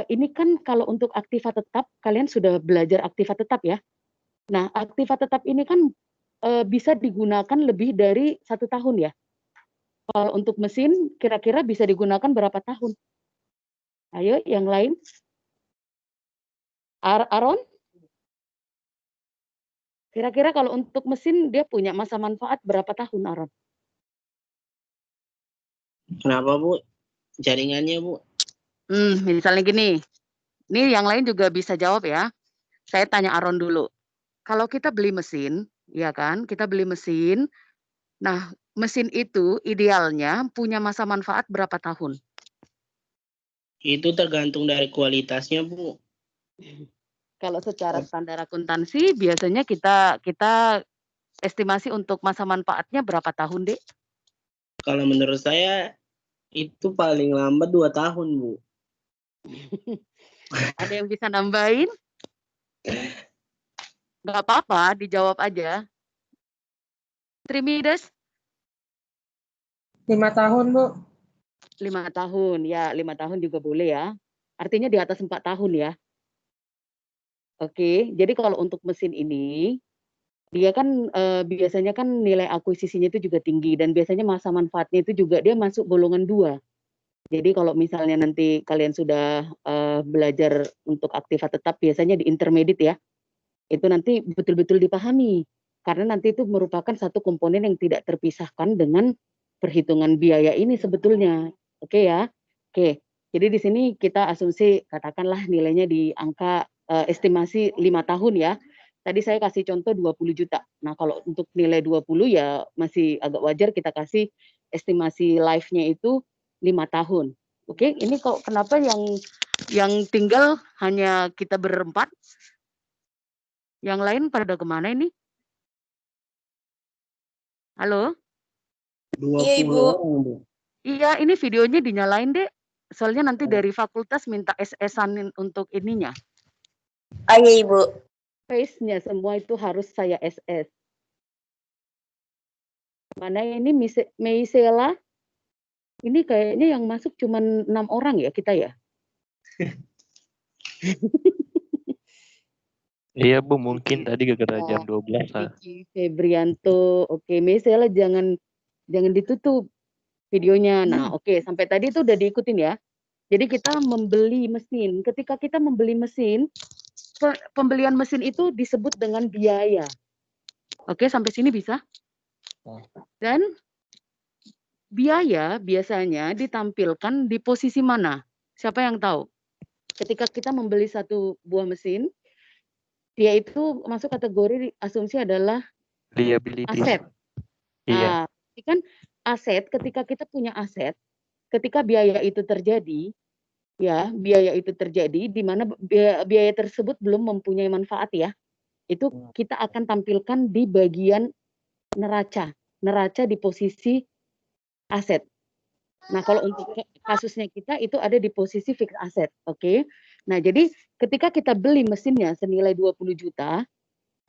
ini kan kalau untuk aktiva tetap, kalian sudah belajar aktiva tetap ya. Nah, aktiva tetap ini kan bisa digunakan lebih dari 1 tahun ya. Kalau untuk mesin, kira-kira bisa digunakan berapa tahun? Ayo, yang lain. Aaron? Kira-kira kalau untuk mesin, dia punya masa manfaat berapa tahun, Aaron? Kenapa, Bu? Jaringannya, Bu? Misalnya gini, ini yang lain juga bisa jawab ya. Saya tanya Aaron dulu. Kalau kita beli mesin, ya kan? Kita beli mesin. Nah, mesin itu idealnya punya masa manfaat berapa tahun? Itu tergantung dari kualitasnya, Bu. Kalau secara standar akuntansi, biasanya kita estimasi untuk masa manfaatnya berapa tahun, Dek? Kalau menurut saya, itu paling lambat 2 tahun, Bu. Ada yang bisa nambahin? Nggak apa-apa, dijawab aja. Trimides? 5 tahun, Bu. 5 tahun, ya 5 tahun juga boleh ya. Artinya di atas 4 tahun ya. Oke, jadi kalau untuk mesin ini, dia kan biasanya kan nilai akuisisinya itu juga tinggi, dan biasanya masa manfaatnya itu juga dia masuk golongan 2. Jadi kalau misalnya nanti kalian sudah belajar untuk aktiva tetap, biasanya di intermediate ya, itu nanti betul-betul dipahami. Karena nanti itu merupakan satu komponen yang tidak terpisahkan dengan perhitungan biaya ini sebetulnya. Oke ya? Oke, jadi di sini kita asumsi katakanlah nilainya di angka estimasi 5 tahun ya. Tadi saya kasih contoh 20 juta. Nah, kalau untuk nilai 20 ya masih agak wajar kita kasih estimasi life-nya itu 5 tahun. Oke, ini kok kenapa yang tinggal hanya kita berempat? Yang lain pada kemana ini? Halo? 20 Iya, Ibu. orang, Bu. Iya, ini videonya dinyalain, Dek. Soalnya nanti dari fakultas minta SS-an untuk ininya. Oh iya, Ibu. Face-nya semua itu harus saya SS. Mana ini Meisela? Ini kayaknya yang masuk cuma 6 orang ya kita ya? Iya, Bu, mungkin tadi gara-gara jam 12. Vicky Febrianto, oke, Meisela jangan ditutup videonya. Nah, oke, sampai tadi itu udah diikutin ya. Jadi kita membeli mesin. Ketika kita membeli mesin, pembelian mesin itu disebut dengan biaya. Oke, sampai sini bisa? Dan biaya biasanya ditampilkan di posisi mana? Siapa yang tahu? Ketika kita membeli satu buah mesin, dia itu masuk kategori asumsi adalah Liabilities. aset. Iya. Nah, ini kan aset, ketika kita punya aset, ketika biaya itu terjadi, ya, biaya itu terjadi di mana biaya tersebut belum mempunyai manfaat ya. Itu kita akan tampilkan di bagian neraca. Neraca di posisi aset. Nah, kalau untuk kasusnya kita itu ada di posisi fixed asset, oke? Nah, jadi ketika kita beli mesinnya senilai 20 juta,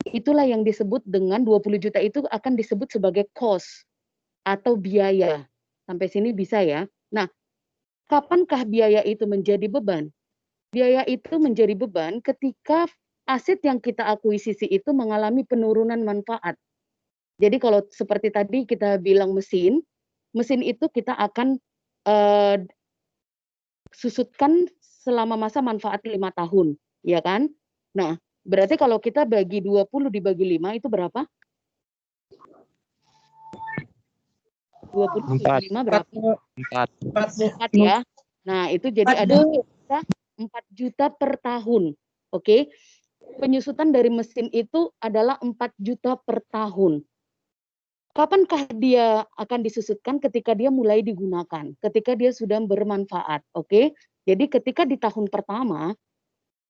itulah yang disebut dengan 20 juta itu akan disebut sebagai cost atau biaya. Sampai sini bisa ya. Nah, kapankah biaya itu menjadi beban? Biaya itu menjadi beban ketika aset yang kita akuisisi itu mengalami penurunan manfaat. Jadi kalau seperti tadi kita bilang mesin itu kita akan susutkan selama masa manfaat 5 tahun, ya kan? Nah, berarti kalau kita bagi 20 dibagi 5 itu berapa? 20 dibagi 5 berapa? 4 ya. Nah, itu jadi ada 4 juta per tahun. Oke. Penyusutan dari mesin itu adalah 4 juta per tahun. Kapankah dia akan disusutkan? Ketika dia mulai digunakan, ketika dia sudah bermanfaat, oke? Jadi ketika di tahun pertama,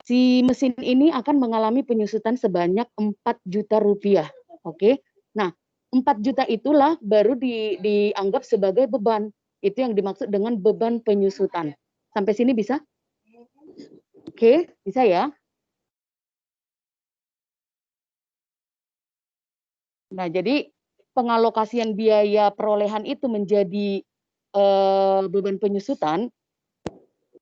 si mesin ini akan mengalami penyusutan sebanyak 4 juta rupiah, oke? Nah, 4 juta itulah baru dianggap sebagai beban. Itu yang dimaksud dengan beban penyusutan. Sampai sini bisa? Oke, bisa ya? Nah, jadi pengalokasian biaya perolehan itu menjadi beban penyusutan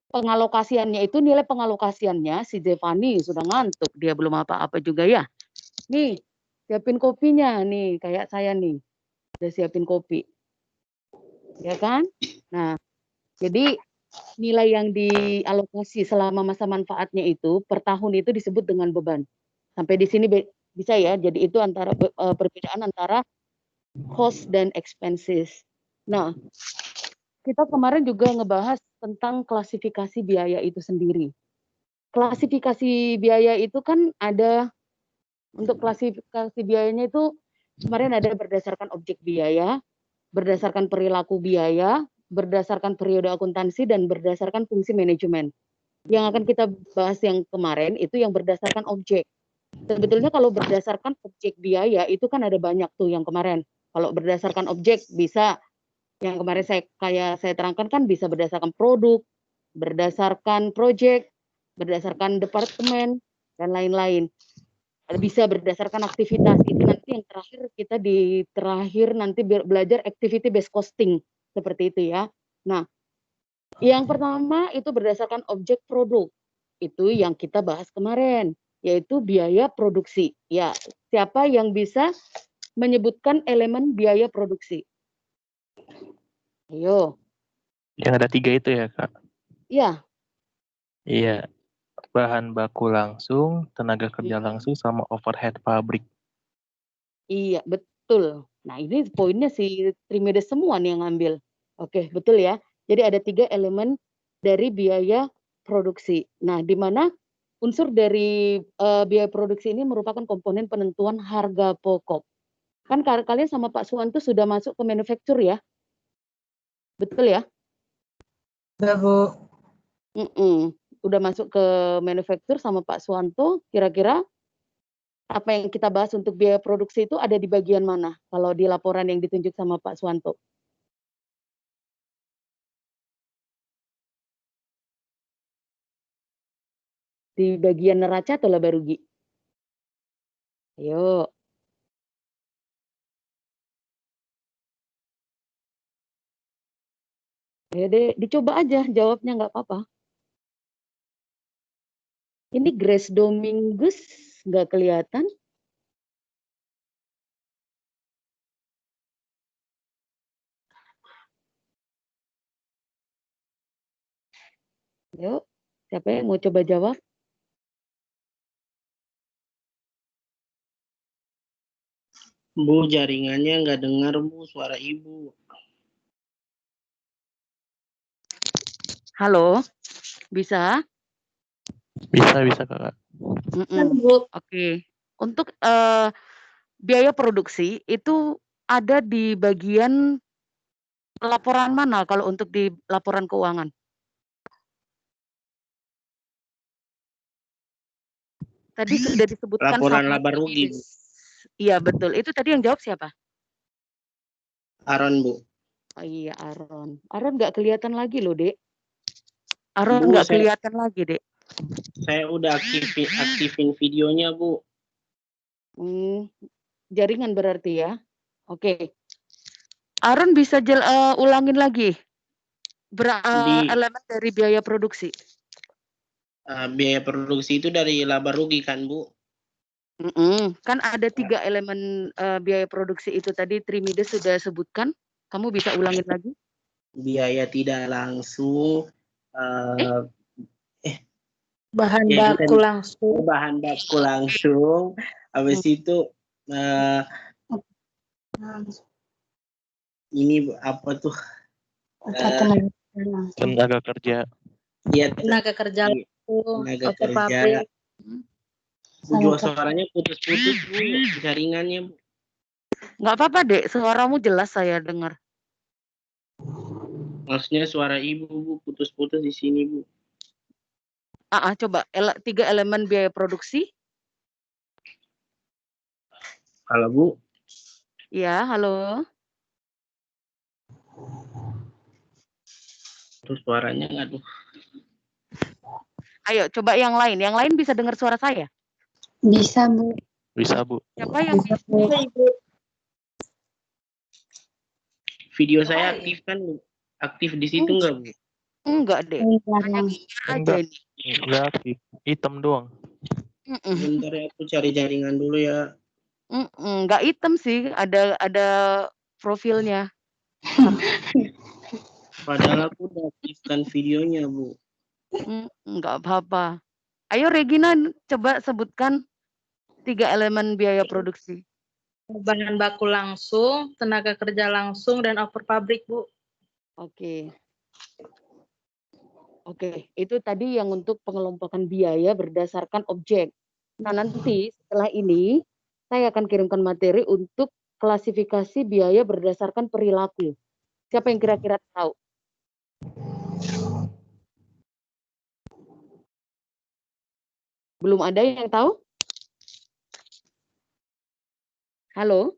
pengalokasiannya itu nilai pengalokasiannya si Zevani sudah ngantuk, dia belum apa-apa juga ya. Nih, siapin kopinya nih, kayak saya nih. Udah siapin kopi. Ya kan? Nah, jadi nilai yang dialokasi selama masa manfaatnya itu per tahun itu disebut dengan beban. Sampai di sini bisa ya. Jadi itu antara perbedaan antara cost dan expenses. Nah, kita kemarin juga ngebahas tentang klasifikasi biaya itu sendiri. Klasifikasi biaya itu kan ada, untuk klasifikasi biayanya itu kemarin ada berdasarkan objek biaya, berdasarkan perilaku biaya, berdasarkan periode akuntansi, dan berdasarkan fungsi manajemen. Yang akan kita bahas yang kemarin itu yang berdasarkan objek. Sebetulnya kalau berdasarkan objek biaya itu kan ada banyak tuh yang kemarin. Kalau berdasarkan objek bisa, yang kemarin saya terangkan kan bisa berdasarkan produk, berdasarkan project, berdasarkan departemen, dan lain-lain. Bisa berdasarkan aktivitas. Itu nanti yang terakhir kita di terakhir nanti belajar activity based costing seperti itu ya. Nah, yang pertama itu berdasarkan objek produk. Itu yang kita bahas kemarin, yaitu biaya produksi. Ya, siapa yang bisa menyebutkan elemen biaya produksi? Ayo. Yang ada 3 itu ya, Kak? Iya. Iya. Bahan baku langsung, tenaga kerja langsung, sama overhead pabrik. Iya, betul. Nah, ini poinnya si Trimedes semua nih yang ngambil. Oke, betul ya. Jadi ada 3 elemen dari biaya produksi. Nah, di mana unsur dari biaya produksi ini merupakan komponen penentuan harga pokok. Kan kalian sama Pak Suwanto sudah masuk ke manufaktur ya? Betul ya? Udah, Bu. Udah masuk ke manufaktur sama Pak Suwanto, kira-kira apa yang kita bahas untuk biaya produksi itu ada di bagian mana kalau di laporan yang ditunjuk sama Pak Suwanto? Di bagian neraca atau laba rugi? Ayo. Ya deh, dicoba aja jawabnya, nggak apa-apa. Ini Grace Domingus nggak kelihatan. Yuk, siapa yang mau coba jawab? Bu, jaringannya nggak dengar, Bu, suara Ibu. Halo, bisa? Bisa, Kak. Oke. Untuk biaya produksi itu ada di bagian laporan mana kalau untuk di laporan keuangan? Tadi sudah disebutkan Laporan sama laba rugi, Bu. Iya, betul. Itu tadi yang jawab siapa? Aron, Bu. Oh iya, Aron. Aron nggak kelihatan lagi loh, Dek. Aron Bu, nggak kelihatan lagi, Dek. saya udah aktifin videonya, Bu. Jaringan berarti ya. Oke. Aron bisa ulangin lagi elemen dari biaya produksi. Biaya produksi itu dari laba rugi kan, Bu? Kan ada 3 elemen biaya produksi itu tadi Trimides sudah sebutkan. Kamu bisa ulangin lagi? Biaya tidak langsung. Bahan Ya, baku langsung. bahan baku langsung. Habis itu ini apa tuh? Tenaga kerja. Iya, Tenaga kerja langsung. tenaga Oke, kerja. pabrik. Bu, suaranya putus-putus, Bu, jaringannya, Bu. Nggak apa-apa, Dek. Suaramu jelas saya dengar. Maksudnya suara Ibu, Bu, putus-putus di sini, Bu. Coba 3 elemen biaya produksi. Halo, Bu. Ya, halo. Terus suaranya nggak tuh? Ayo coba yang lain. Yang lain bisa dengar suara saya? Bisa, Bu. Bisa, Bu. Siapa yang bisa? Video saya aktif kan, Bu? Aktif di situ nggak, Bu? Enggak deh, hanya gambar aja Enggak. ini. Enggak aktif. Hitam doang. Bentar ya, aku cari jaringan dulu ya. Enggak hitam sih, ada profilnya. Padahal aku udah aktifkan videonya, Bu. Enggak apa-apa. Ayo Regina coba sebutkan 3 elemen biaya produksi. Bahan baku langsung, tenaga kerja langsung, dan over pabrik, Bu. Oke. Oke, itu tadi yang untuk pengelompokan biaya berdasarkan objek. Nah, nanti setelah ini saya akan kirimkan materi untuk klasifikasi biaya berdasarkan perilaku. Siapa yang kira-kira tahu? Belum ada yang tahu? Halo?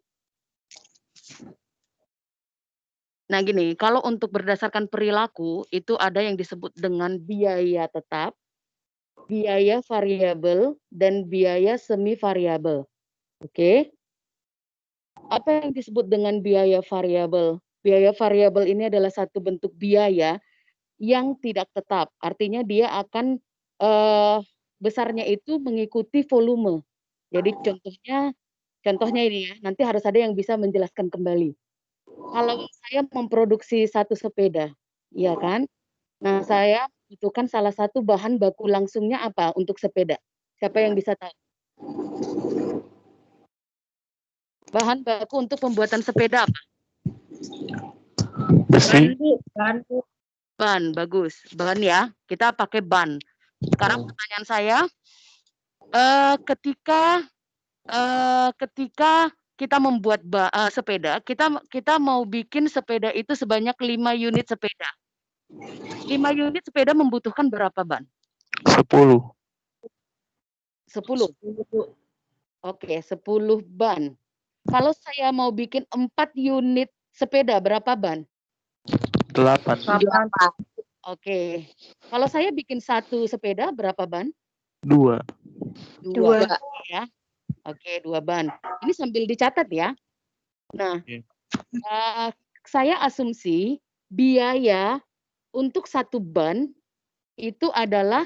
Nah, gini, kalau untuk berdasarkan perilaku, itu ada yang disebut dengan biaya tetap, biaya variabel, dan biaya semi variabel. Oke? Apa yang disebut dengan biaya variabel? Biaya variabel ini adalah satu bentuk biaya yang tidak tetap. Artinya dia akan besarnya itu mengikuti volume. Jadi contohnya ini ya, nanti harus ada yang bisa menjelaskan kembali. Kalau saya memproduksi satu sepeda, ya kan? Nah, saya butuhkan salah satu bahan baku langsungnya apa untuk sepeda? Siapa yang bisa tahu? Bahan baku untuk pembuatan sepeda apa? Besi. Ban, Bu. Ban, bagus. Ban ya, kita pakai ban. Sekarang pertanyaan saya, ketika kita membuat sepeda, kita mau bikin sepeda itu sebanyak 5 unit sepeda. 5 unit sepeda membutuhkan berapa ban? 10. 10. Oke, 10 ban. Kalau saya mau bikin 4 unit sepeda, berapa ban? 8. Oke. Kalau saya bikin 1 sepeda, berapa ban? 2. 2 ya. Oke, 2 ban. Ini sambil dicatat ya. Nah, saya asumsi biaya untuk 1 ban itu adalah,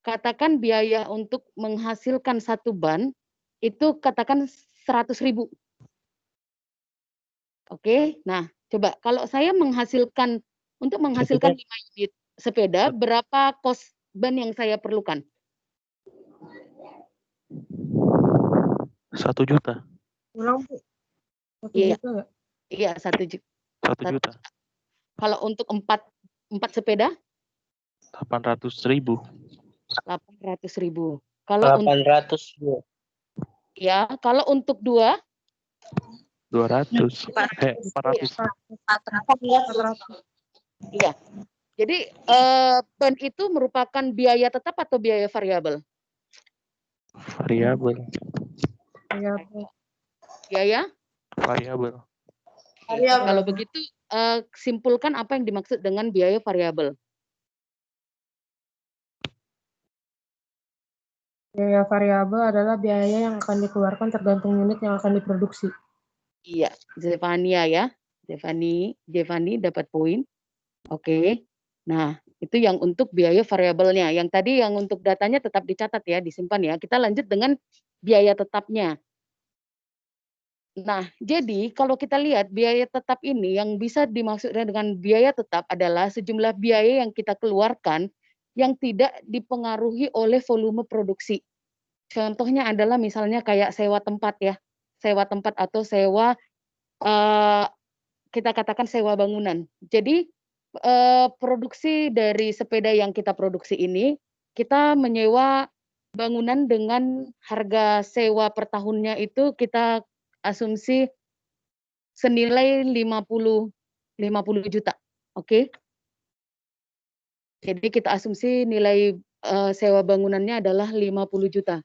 katakan biaya untuk menghasilkan 1 ban itu katakan 100.000. Oke, nah coba kalau saya untuk menghasilkan 5 unit sepeda, berapa kos ban yang saya perlukan? 1 juta. Ulang, Bu. 1 Iya. juta nggak? Iya, 1 juta. 1 juta. Kalau untuk 4 sepeda? 800.000. 800.000. Kalau untuk 800, Bu. ya, kalau untuk 2? 200. 400. 400. Iya. Jadi ban itu merupakan biaya tetap atau biaya variabel? Variabel. Iya, Bu. Biaya? Variabel. Kalau begitu simpulkan apa yang dimaksud dengan biaya variabel. Biaya variabel adalah biaya yang akan dikeluarkan tergantung unit yang akan diproduksi. Iya, Zevania ya. Zevani dapat poin. Oke. Nah, itu yang untuk biaya variabelnya. Yang tadi yang untuk datanya tetap dicatat ya, disimpan ya. Kita lanjut dengan biaya tetapnya. Nah, jadi kalau kita lihat biaya tetap ini yang bisa dimaksudkan dengan biaya tetap adalah sejumlah biaya yang kita keluarkan yang tidak dipengaruhi oleh volume produksi. Contohnya adalah misalnya kayak sewa tempat ya, sewa tempat atau sewa kita katakan sewa bangunan. Jadi produksi dari sepeda yang kita produksi ini, kita menyewa bangunan dengan harga sewa per tahunnya itu kita asumsi senilai 50 juta. Oke. Jadi kita asumsi nilai sewa bangunannya adalah 50 juta.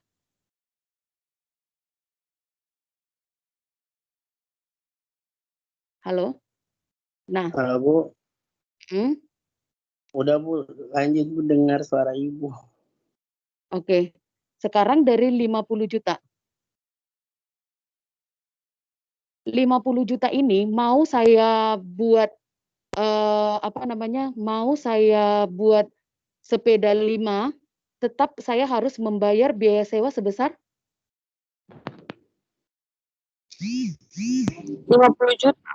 Halo? Nah, Bu, hmm? udah Bu, lanjut Bu, dengar suara Ibu. Oke. Sekarang dari 50 juta. 50 juta ini mau saya buat mau saya buat sepeda 5, tetap saya harus membayar biaya sewa sebesar 50 juta.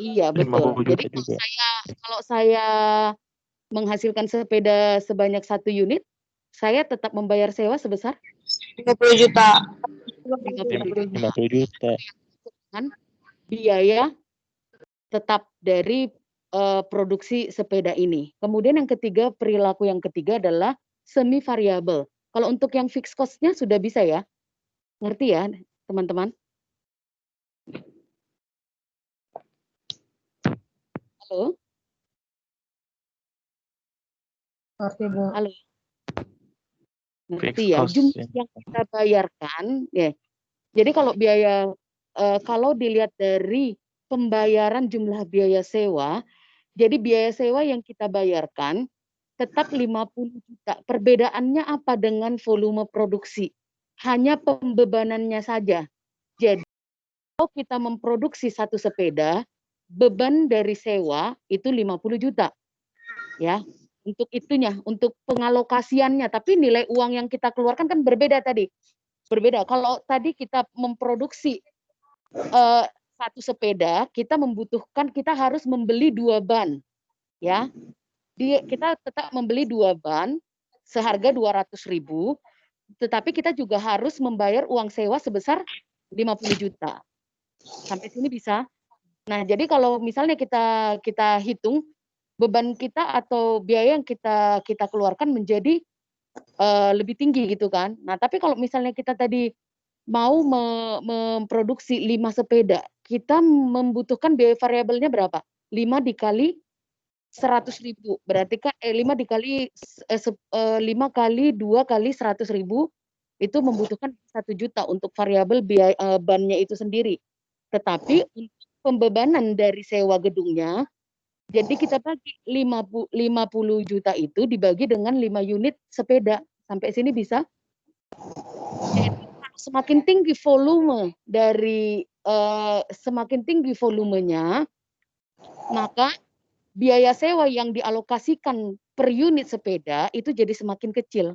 iya betul. 50 Jadi juta juga. kalau saya menghasilkan sepeda sebanyak 1 unit, saya tetap membayar sewa sebesar 50 juta. 50 juta. 50 juta. Kan biaya tetap dari produksi sepeda ini. Kemudian yang ketiga, perilaku yang ketiga adalah semi variabel. Kalau untuk yang fixed cost-nya sudah bisa ya? Ngerti ya, teman-teman? Halo? Ngerti, Bu. Halo? Ngerti Fixed ya? cost, Jumlah ya. yang kita bayarkan, ya. Jadi kalau biaya, kalau dilihat dari pembayaran jumlah biaya sewa, jadi biaya sewa yang kita bayarkan tetap 50 juta. Perbedaannya apa dengan volume produksi? Hanya pembebanannya saja. Jadi kalau kita memproduksi satu sepeda, beban dari sewa itu 50 juta. Ya, untuk itunya, untuk pengalokasiannya. Tapi nilai uang yang kita keluarkan kan berbeda tadi. Berbeda. Kalau tadi kita memproduksi satu sepeda, kita harus membeli 2 ban. Ya, kita tetap membeli 2 ban seharga 200.000, tetapi kita juga harus membayar uang sewa sebesar 50 juta. Sampai sini bisa? Nah, jadi kalau misalnya kita hitung beban kita atau biaya yang kita keluarkan menjadi lebih tinggi gitu kan. Nah, tapi kalau misalnya kita tadi mau memproduksi 5 sepeda, kita membutuhkan biaya variabelnya berapa? 5 dikali 100.000, berarti kan 5 kali 2 kali 100.000 itu membutuhkan 1 juta untuk variabel biaya bannya itu sendiri. Tetapi untuk pembebanan dari sewa gedungnya, jadi kita bagi 50 juta itu dibagi dengan 5 unit sepeda. Sampai sini bisa? Jadi semakin tinggi volume dari semakin tinggi volumenya, maka biaya sewa yang dialokasikan per unit sepeda itu jadi semakin kecil.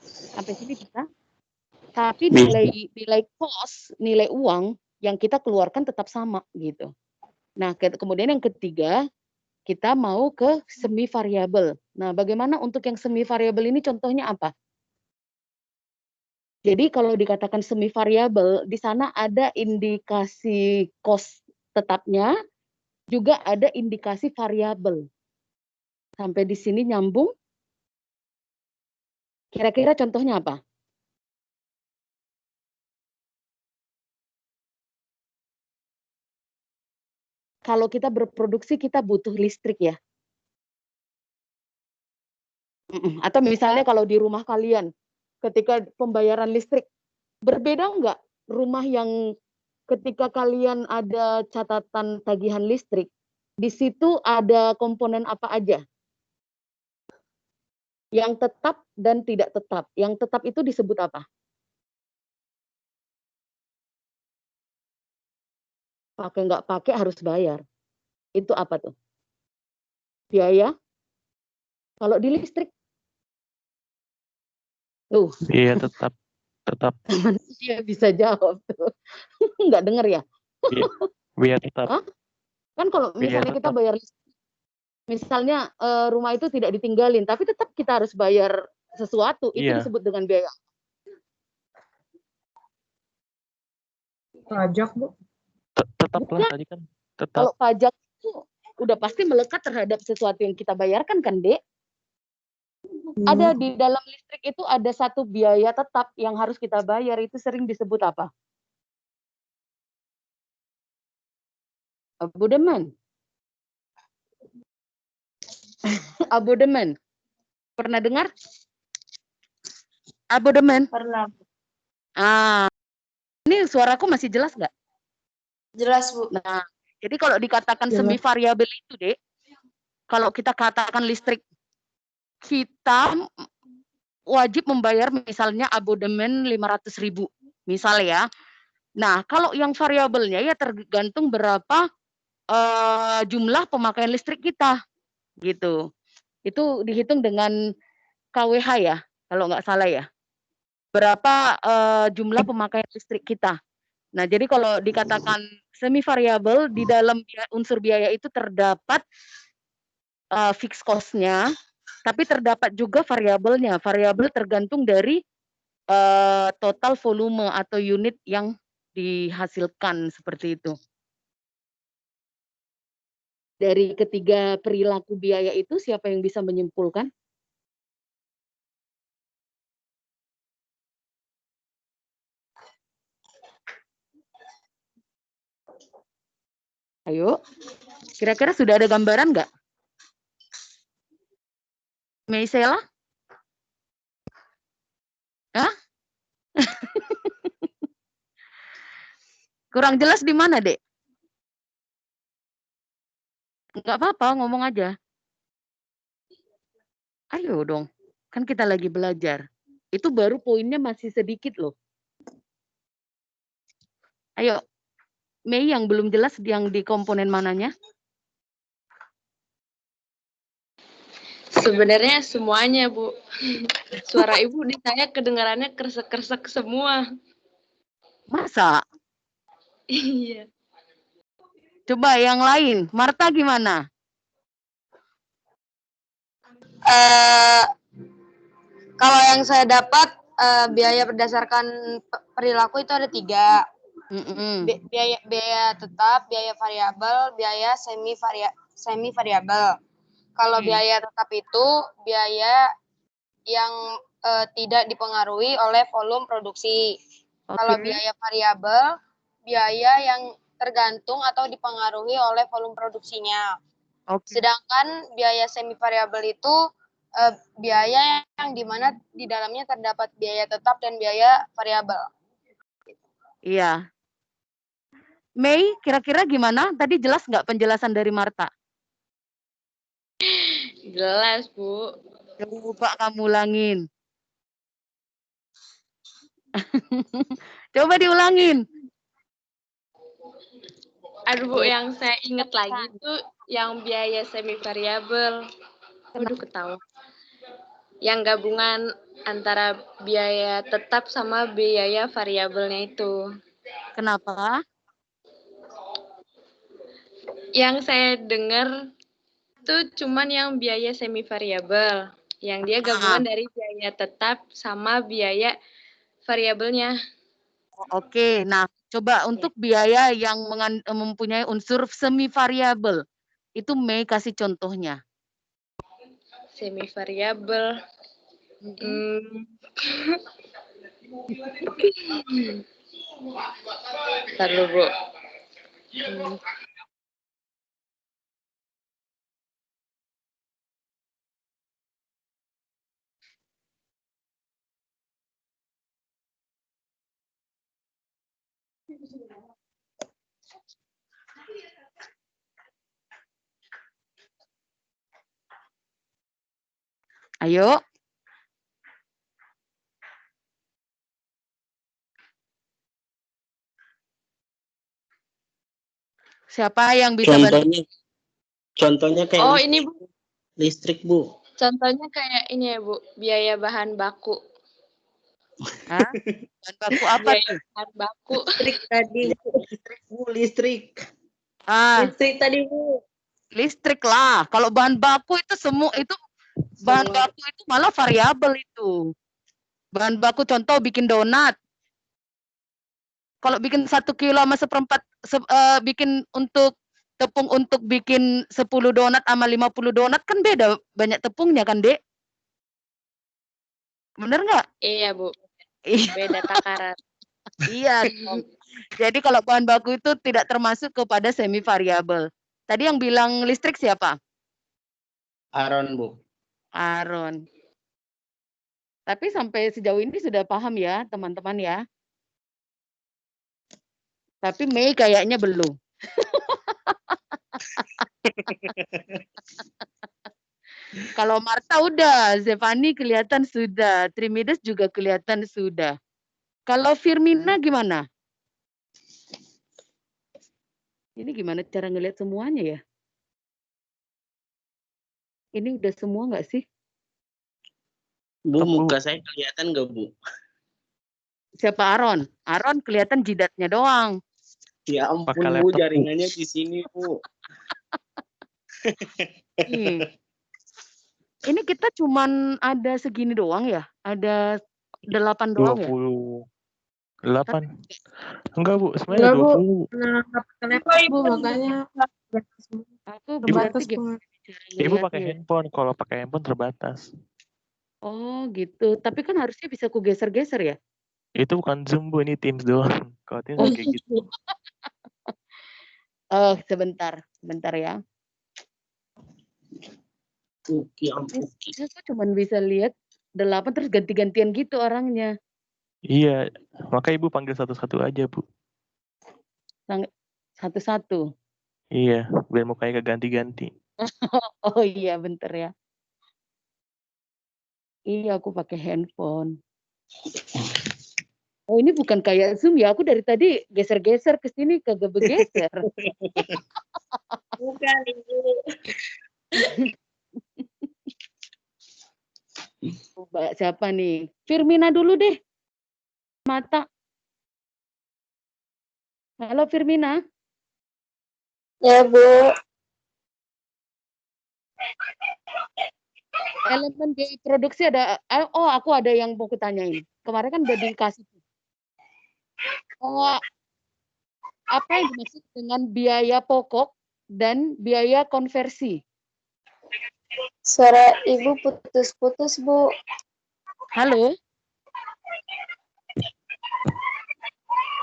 Sampai sini bisa? Tapi nilai cost, nilai uang yang kita keluarkan tetap sama gitu. Nah, kemudian yang ketiga, kita mau ke semi variabel. Nah, bagaimana untuk yang semi variabel ini contohnya apa? Jadi kalau dikatakan semi variabel, di sana ada indikasi cost tetapnya, juga ada indikasi variabel. Sampai di sini nyambung? Kira-kira contohnya apa? Kalau kita berproduksi, kita butuh listrik ya. Atau misalnya kalau di rumah kalian, ketika pembayaran listrik, berbeda nggak rumah yang ketika kalian ada catatan tagihan listrik, di situ ada komponen apa aja? Yang tetap dan tidak tetap. Yang tetap itu disebut apa? Pakai nggak pakai harus bayar. Itu apa tuh? Biaya? Kalau di listrik? Iya, tetap. Dia bisa jawab tuh. Nggak dengar ya? Biaya tetap. Hah? Kan kalau misalnya kita bayar listrik, misalnya rumah itu tidak ditinggalin, tapi tetap kita harus bayar sesuatu, itu disebut dengan biaya. Pajak, Bu. Tetap lah tadi kan. Tetap. Kalau pajak itu udah pasti melekat terhadap sesuatu yang kita bayarkan kan, Dek? Ada di dalam listrik itu ada satu biaya tetap yang harus kita bayar, itu sering disebut apa? Abodemen. Abodemen. Pernah dengar? Abodemen. Pernah. Ini suaraku masih jelas nggak? Jelas, Bu. Nah, jadi kalau dikatakan semi variabel itu, Dek, kalau kita katakan listrik, kita wajib membayar misalnya abodemen 500.000, misal ya. Nah, kalau yang variabelnya ya tergantung berapa jumlah pemakaian listrik kita, gitu. Itu dihitung dengan KWH ya, kalau nggak salah ya. Berapa jumlah pemakaian listrik kita. Nah, jadi kalau dikatakan semi variabel, di dalam unsur biaya itu terdapat fixed cost-nya, tapi terdapat juga variabelnya. Variabel tergantung dari total volume atau unit yang dihasilkan, seperti itu. Dari ketiga perilaku biaya itu, siapa yang bisa menyimpulkan? Ayo, kira-kira sudah ada gambaran nggak? Meisela? Hah? Kurang jelas di mana, Dek? Nggak apa-apa, ngomong aja. Ayo dong, kan kita lagi belajar. Itu baru poinnya masih sedikit loh. Ayo, Mei yang belum jelas yang di komponen mananya? Sebenarnya semuanya, Bu. Suara Ibu di saya kedengarannya kresek-kresek semua. Masa? Iya. Coba yang lain. Marta gimana? Kalau yang saya dapat biaya berdasarkan perilaku itu ada 3. Biaya tetap, biaya variabel, biaya semi variabel. Kalau biaya tetap itu biaya yang tidak dipengaruhi oleh volume produksi. Kalau biaya variabel, biaya yang tergantung atau dipengaruhi oleh volume produksinya. Sedangkan biaya semi variabel itu biaya yang dimana di dalamnya terdapat biaya tetap dan biaya variabel. Iya. Mei, kira-kira gimana? Tadi jelas nggak penjelasan dari Marta? Jelas, Bu. Coba kamu ulangin. Coba diulangin. Aduh, Bu, yang saya ingat lagi itu yang biaya semi variabel. Waduh, ketawa. Yang gabungan antara biaya tetap sama biaya variabelnya itu. Kenapa? Yang saya dengar itu cuman yang biaya semi variabel, yang dia gabungan dari biaya tetap sama biaya variabelnya. Oke, nah coba untuk biaya yang mempunyai unsur semi variabel, itu Mei kasih contohnya. Semi variabel. Lalu, Bu. Ayo. Siapa yang bisa bantu? Contohnya kayak Oh, ini, Bu. Listrik, Bu. Contohnya kayak ini ya, Bu, biaya bahan baku. Hah? Bahan baku apa tuh? Bahan baku. Listrik tadi, Bu. Listrik. Listrik tadi, Bu. Listrik lah. Kalau bahan baku itu semua itu bahan baku itu malah variabel itu. Bahan baku contoh bikin donat. Kalau bikin 1 kilo sama seperempat bikin untuk tepung untuk bikin 10 donat sama 50 donat kan beda banyak tepungnya kan, Dek? Bener nggak? Iya, Bu. Iya. Beda takaran. Iya dong. Jadi kalau bahan baku itu tidak termasuk kepada semi variabel. Tadi yang bilang listrik siapa? Aron, Bu. Aron. Tapi sampai sejauh ini sudah paham ya, teman-teman ya. Tapi Mei kayaknya belum. Kalau Marta udah, Zevani kelihatan sudah, Trimides juga kelihatan sudah. Kalau Firmina gimana? Ini gimana cara ngelihat semuanya ya? Ini udah semua nggak sih? Bu, Stop, Bu. muka saya kelihatan nggak, Bu? Siapa Aron? Aron kelihatan jidatnya doang. Ya Pakai ampun, Bu, laptop, Bu. jaringannya di sini, Bu. Ini kita cuman ada segini doang ya? Ada 8 doang ya? 28. Enggak, Bu. Sebenarnya Enggak, Bu. 20. Nah, pakai laptop, Bu, makanya Aku terbatas, berarti Bu. gimana cara Ibu pakai ngelihatnya ya? handphone. Kalau pakai handphone terbatas. Oh gitu. Tapi kan harusnya bisa ku geser-geser ya? Itu bukan Zoom, Bu. Ini Teams doang. Kalau Teams kayak gitu. Oh, sebentar ya. Oke, ampun. Aku cuma bisa lihat 8 terus ganti-gantian gitu orangnya. Iya. Maka Ibu panggil satu-satu aja, Bu. Satu-satu. Iya. Biar mukanya ganti-ganti. Oh iya, bentar ya. Iya, aku pakai handphone. Oh, ini bukan kayak Zoom ya. Aku dari tadi geser-geser ke sini kagak bergeser. Bukan, Ibu. Siapa nih? Firmina dulu deh. Mata. Halo Firmina. Ya, Bu. Elemen biaya produksi ada. Oh, aku ada yang mau kutanyain. Kemarin kan udah dikasih. Oh, apa yang dimaksud dengan biaya pokok dan biaya konversi? Suara Ibu putus-putus, Bu. Halo?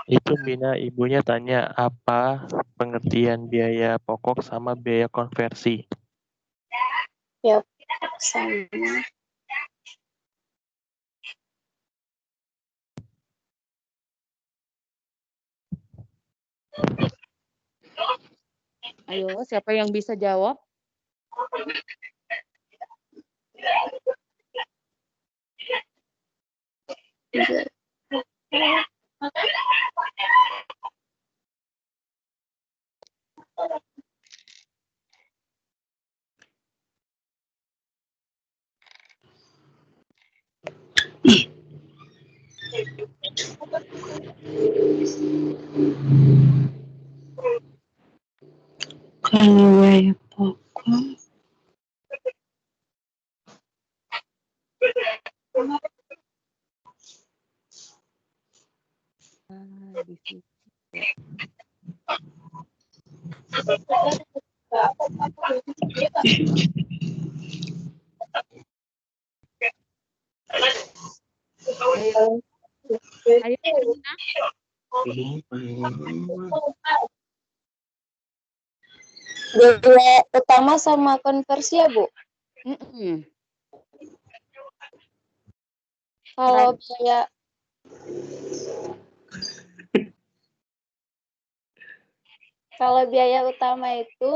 Itu Mina, ibunya tanya apa pengertian biaya pokok sama biaya konversi. Ya, sama. Ayo, siapa yang bisa jawab? Kalau biaya pokok Di situ. Ayo, Firmina. Biaya utama sama konversi ya, Bu? Kalau biaya utama itu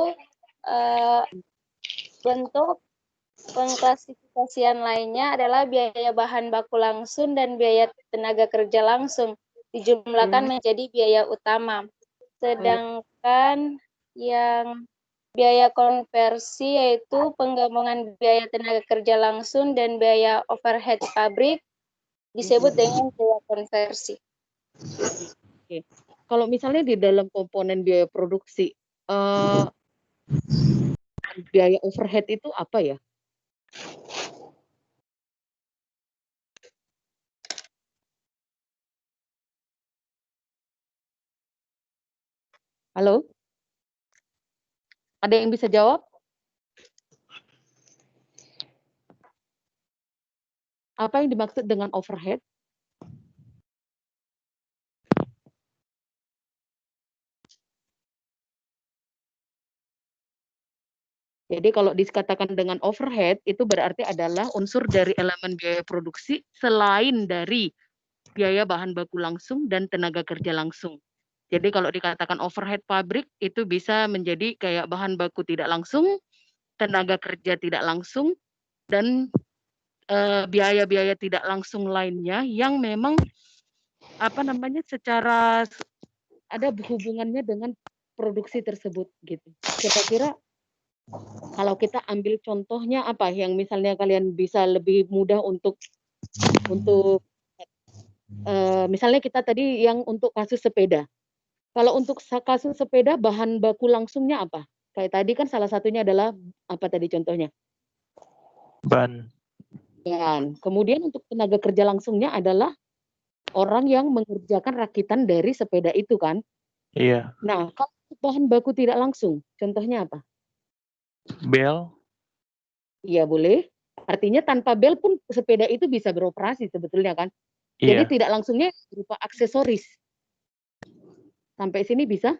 bentuk pengklasifikasian lainnya adalah biaya bahan baku langsung dan biaya tenaga kerja langsung dijumlahkan menjadi biaya utama. Sedangkan yang biaya konversi yaitu penggabungan biaya tenaga kerja langsung dan biaya overhead pabrik disebut dengan biaya konversi. Oke. Kalau misalnya di dalam komponen biaya produksi, biaya overhead itu apa ya? Halo? Ada yang bisa jawab? Apa yang dimaksud dengan overhead? Jadi kalau dikatakan dengan overhead itu berarti adalah unsur dari elemen biaya produksi selain dari biaya bahan baku langsung dan tenaga kerja langsung. Jadi kalau dikatakan overhead pabrik itu bisa menjadi kayak bahan baku tidak langsung, tenaga kerja tidak langsung, dan biaya-biaya tidak langsung lainnya yang memang secara ada hubungannya dengan produksi tersebut gitu. Kira-kira kalau kita ambil contohnya apa yang misalnya kalian bisa lebih mudah untuk misalnya kita tadi yang untuk kasus sepeda. Kalau untuk kasus sepeda bahan baku langsungnya apa? Kayak tadi kan salah satunya adalah apa tadi contohnya? Ban. Dan kemudian untuk tenaga kerja langsungnya adalah orang yang mengerjakan rakitan dari sepeda itu kan? Iya. Nah, kalau bahan baku tidak langsung, contohnya apa? Bel. Iya boleh. Artinya tanpa bel pun sepeda itu bisa beroperasi sebetulnya kan? Jadi Iya. tidak langsungnya berupa aksesoris. Sampai sini bisa?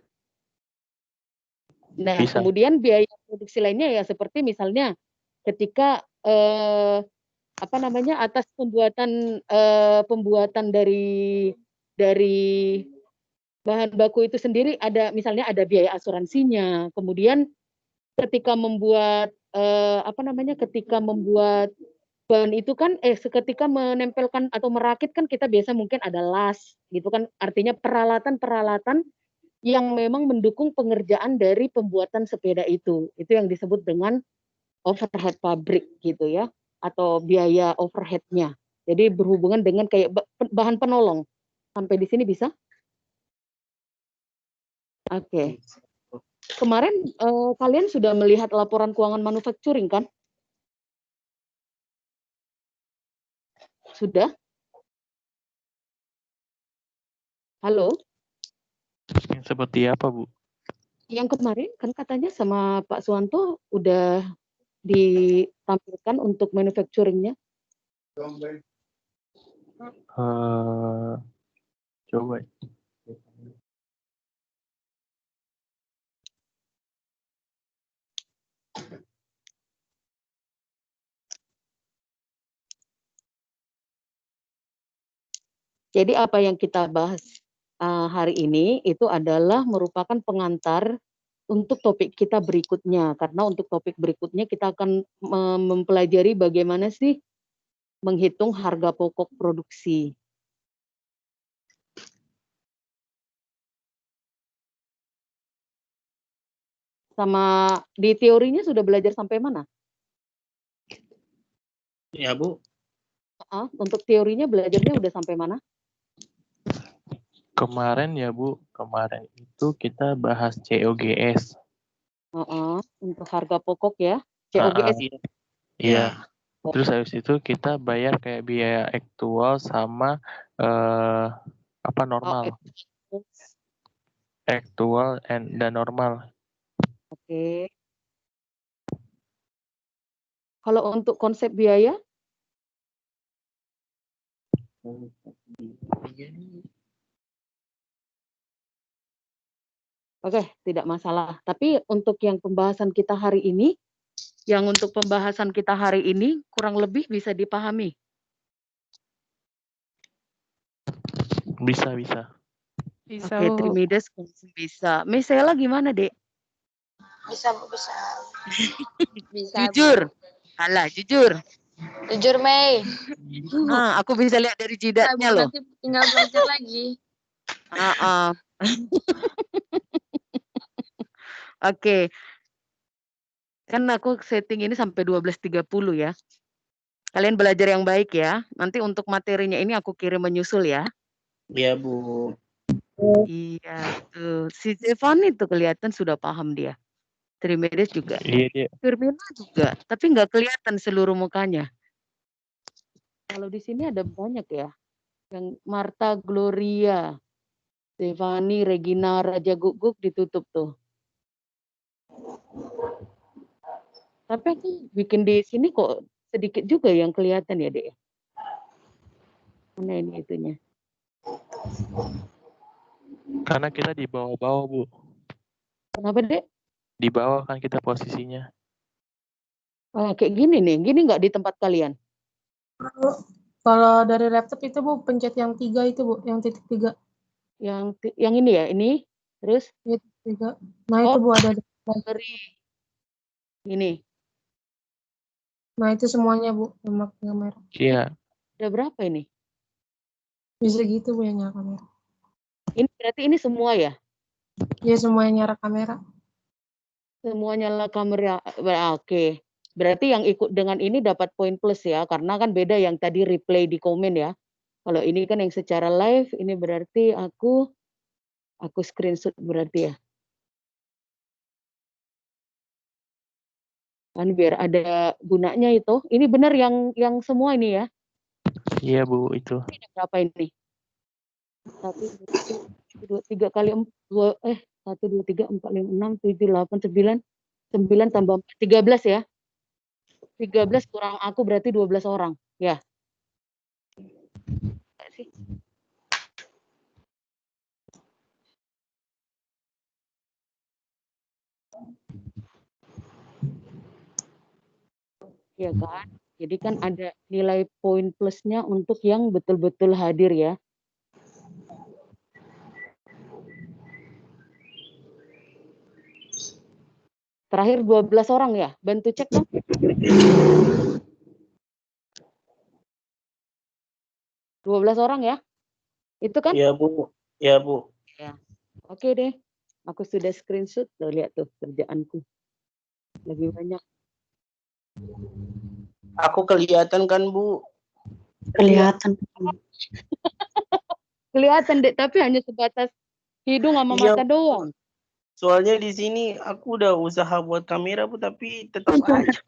Nah, Bisa. kemudian biaya produksi lainnya ya seperti misalnya ketika atas pembuatan dari bahan baku itu sendiri ada misalnya ada biaya asuransinya. Kemudian ketika membuat ketika membuat bahan itu kan seketika menempelkan atau merakit kan kita biasa mungkin ada las gitu kan, artinya peralatan-peralatan yang memang mendukung pengerjaan dari pembuatan sepeda itu yang disebut dengan overhead pabrik gitu ya, atau biaya overhead-nya. Jadi berhubungan dengan kayak bahan penolong. Sampai di sini bisa? Oke. Kemarin kalian sudah melihat laporan keuangan manufacturing kan? Sudah? Halo? Yang seperti apa, Bu? Yang kemarin kan katanya sama Pak Suwanto udah ditampilkan untuk manufacturing-nya. Coba. Jadi apa yang kita bahas hari ini itu adalah merupakan pengantar untuk topik kita berikutnya. Karena untuk topik berikutnya kita akan mempelajari bagaimana sih menghitung harga pokok produksi. Sama di teorinya sudah belajar sampai mana? Ya, Bu. Untuk teorinya belajarnya udah sampai mana? Kemarin ya, Bu. Kemarin itu kita bahas COGS. Untuk harga pokok ya. COGS. Iya. Terus habis itu kita bayar kayak biaya aktual sama normal. Aktual dan normal. Oke. Kalau untuk konsep biaya? Oke, tidak masalah. Tapi untuk yang pembahasan kita hari ini, kurang lebih bisa dipahami. Bisa. Bisa, Oke, Bu. Trimidas bisa. Misela gimana, Dek? Bisa, Bu, bisa. Bisa. Jujur. Alah, jujur. Jujur, Mei. Aku bisa lihat dari jidatnya loh. Nanti tinggal belajar lagi. Oke. Kan aku setting ini sampai 12.30 ya. Kalian belajar yang baik ya. Nanti untuk materinya ini aku kirim menyusul ya. Iya, Bu. Iya, tuh. Si Stefani tuh kelihatan sudah paham dia. Trimidas juga. Iya, dia. Firmina juga, tapi nggak kelihatan seluruh mukanya. Kalau di sini ada banyak ya. Yang Marta Gloria, Stefani, Regina, Raja Guguk ditutup tuh. Tapi aku bikin di sini kok sedikit juga yang kelihatan ya, Dek. Mana ini itunya? Karena kita di bawah-bawah, Bu. Kenapa, Dek? Di bawah kan kita posisinya. Kayak gini nih, gini nggak di tempat kalian? Kalau dari laptop itu, Bu, pencet yang 3 itu, Bu, yang titik 3. Yang ini ya, ini. Terus? Titik 3. Nah, itu, Bu, ada. Dari ini. Nah, itu semuanya, Bu, yang merah. Iya. Ada berapa ini? Bisa gitu, Bu, yang nyala kamera. Ini berarti ini semua ya? Ya, semuanya nyala kamera. Semua nyala kamera. Oke. Berarti yang ikut dengan ini dapat poin plus ya, karena kan beda yang tadi replay di komen ya. Kalau ini kan yang secara live, ini berarti aku screenshot berarti ya. Kan biar ada gunanya itu. Ini benar yang semua ini ya. Iya Bu, itu. Ini ada berapa ini? 1, 2, 3 kali 2, 1, 2, 3, 4, 5, 6, 7, 8, 9, 9 tambah 4, 13 ya. 13 kurang aku berarti 12 orang. Ya. Enggak sih? Ya kan? Jadi kan ada nilai poin plusnya untuk yang betul-betul hadir ya. Terakhir 12 orang ya? Bantu cek dong. Dua 12 orang ya? Itu kan? Iya Bu. Ya Bu. Ya. Oke deh. Aku sudah screenshot. Tuh, lihat tuh kerjaanku. Lebih banyak. Aku kelihatan kan Bu? Kelihatan. Kelihatan deh, tapi hanya sebatas hidung sama Iya. mata doang. Soalnya di sini aku udah usaha buat kamera Bu, tapi tetap aja.